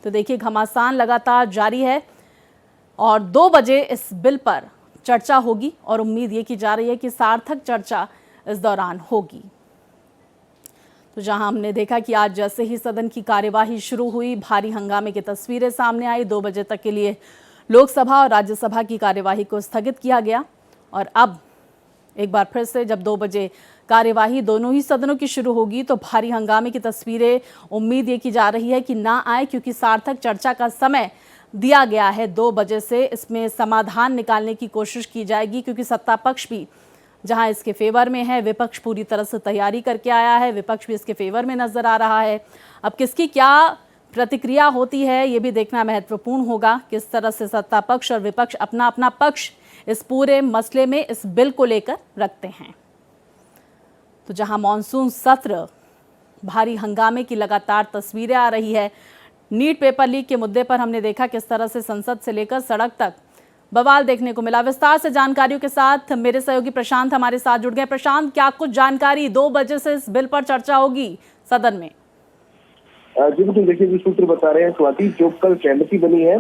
तो देखिए घमासान लगातार जारी है और 2 बजे इस बिल पर चर्चा होगी और उम्मीद ये की जा रही है कि सार्थक चर्चा इस दौरान होगी। तो जहां हमने देखा कि आज जैसे ही सदन की कार्यवाही शुरू हुई, भारी हंगामे की तस्वीरें सामने आई। 2 बजे तक के लिए लोकसभा और राज्यसभा की कार्यवाही को स्थगित किया गया और अब एक बार फिर से जब 2 बजे कार्यवाही दोनों ही सदनों की शुरू होगी तो भारी हंगामे की तस्वीरें उम्मीद ये की जा रही है कि ना आए, क्योंकि सार्थक चर्चा का समय दिया गया है 2 बजे से। इसमें समाधान निकालने की कोशिश की जाएगी, क्योंकि सत्ता पक्ष भी जहां इसके फेवर में है, विपक्ष पूरी तरह से तैयारी करके आया है, विपक्ष भी इसके फेवर में नजर आ रहा है। अब किसकी क्या प्रतिक्रिया होती है ये भी देखना महत्वपूर्ण होगा। किस तरह से सत्ता पक्ष और विपक्ष अपना अपना पक्ष इस पूरे मसले में, इस बिल को लेकर रखते हैं। तो जहां मॉनसून सत्र, भारी हंगामे की लगातार तस्वीरें आ रही है। नीट पेपर लीक के मुद्दे पर हमने देखा किस तरह से संसद से लेकर सड़क तक बवाल देखने को मिला। विस्तार से जानकारियों के साथ मेरे सहयोगी प्रशांत हमारे साथ जुड़ गए। प्रशांत, क्या कुछ जानकारी? 2 बजे से इस बिल पर चर्चा होगी सदन में। जी बिल्कुल, देखिए जो सूत्र बता रहे हैं स्वाति, जो कल सहमति बनी है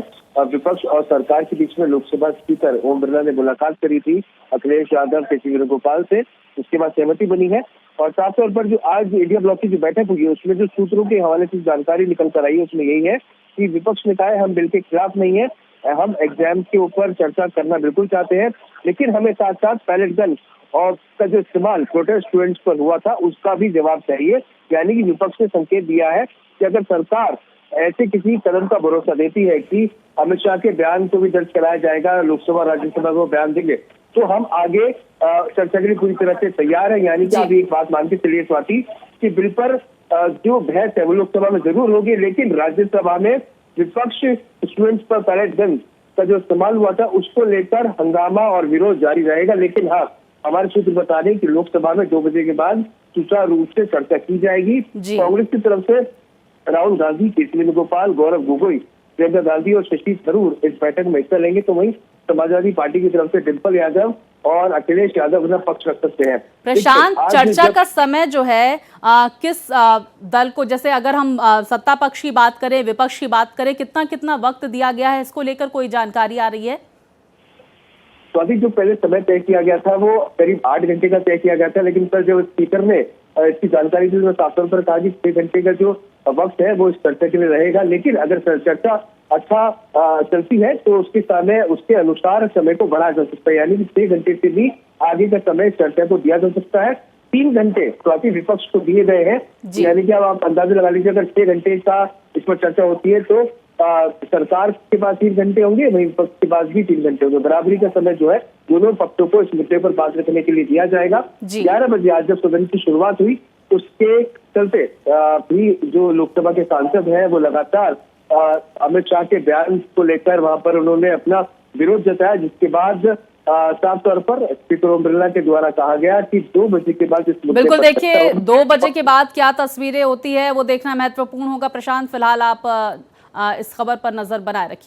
विपक्ष और सरकार के बीच में, लोकसभा स्पीकर ओम बिरला ने मुलाकात करी थी अखिलेश यादव के वेणुगोपाल से, उसके बाद सहमति बनी है। और साफ तौर पर जो आज इंडिया ब्लॉक की जो बैठक हुई है उसमें जो सूत्रों के हवाले से जानकारी निकल कर आई है उसमें यही है कि विपक्ष ने कहा है हम बिल के खिलाफ नहीं है, हम एग्जाम के ऊपर चर्चा करना बिल्कुल चाहते हैं, लेकिन हमें साथ साथ पैलेट गन और का जो इस्तेमाल प्रोटेस्ट स्टूडेंट्स पर हुआ था उसका भी जवाब चाहिए। यानी कि विपक्ष ने संकेत दिया है कि अगर सरकार ऐसे किसी कदम का भरोसा देती है कि अमित शाह के बयान को भी दर्ज कराया जाएगा, लोकसभा राज्यसभा को बयान देंगे, तो हम आगे चर्चा के लिए पूरी तरह से तैयार है। यानी कि आप एक बात मान के चलिए स्वाति कि बिल पर जो बहस है वो लोकसभा में जरूर होगी, लेकिन राज्यसभा में विपक्ष स्टूडेंट्स पर पैलेट गन का जो इस्तेमाल हुआ था उसको लेकर हंगामा और विरोध जारी रहेगा। लेकिन हाँ, हमारे सूत्र बता रहे हैं कि लोकसभा में 2 बजे के बाद सुचारू रूप से चर्चा की जाएगी। कांग्रेस की तरफ से राहुल गांधी, के वेणुगोपाल, गौरव गोगोई, प्रियंका गांधी और शशि थरूर इस बैठक में हिस्सा लेंगे, तो वहीं समाजवादी पार्टी की तरफ से डिम्पल यादव और अखिलेश यादव अपना पक्ष रख सकते हैं। प्रशांत, चर्चा का समय जो है किस दल को, जैसे अगर हम सत्ता पक्ष की बात करें, विपक्ष की बात करें, कितना कितना वक्त दिया गया है, इसको लेकर कोई जानकारी आ रही है? तो अभी जो पहले समय तय किया गया था वो करीब 8 घंटे का तय किया गया था, लेकिन कल जब स्पीकर ने इसकी जानकारी दी तो साफ तौर पर कहा कि 6 घंटे का जो वक्त है वो इस चर्चा के लिए रहेगा। लेकिन अगर चर्चा अच्छा चलती है तो उसके समय उसके अनुसार समय को बढ़ाया जा सकता है, यानी कि 6 घंटे से भी आगे का समय चर्चा को दिया जा सकता है। 3 घंटे स्वाति विपक्ष को दिए गए हैं, यानी कि अब आप अंदाजा लगा लीजिए अगर 6 घंटे का इस पर चर्चा होती है तो सरकार के पास 3 घंटे होंगे, वहीं विपक्ष के पास भी 3 घंटे होंगे। बराबरी का समय जो है दोनों पक्षों को इस मुद्दे पर बात रखने के लिए दिया जाएगा। 11 बजे आज जब सदन की शुरुआत हुई उसके चलते भी जो लोकसभा के सांसद हैं वो लगातार अमित शाह के बयान को लेकर वहां पर उन्होंने अपना विरोध जताया, जिसके बाद साफ तौर पर स्पीकर ओम बिरला के द्वारा कहा गया कि 2 बजे के बाद इस मुद्दे बिल्कुल, पर देखिए 2 बजे के बाद क्या तस्वीरें होती है वो देखना महत्वपूर्ण होगा। प्रशांत, फिलहाल आप इस खबर पर नजर बनाए रखिए।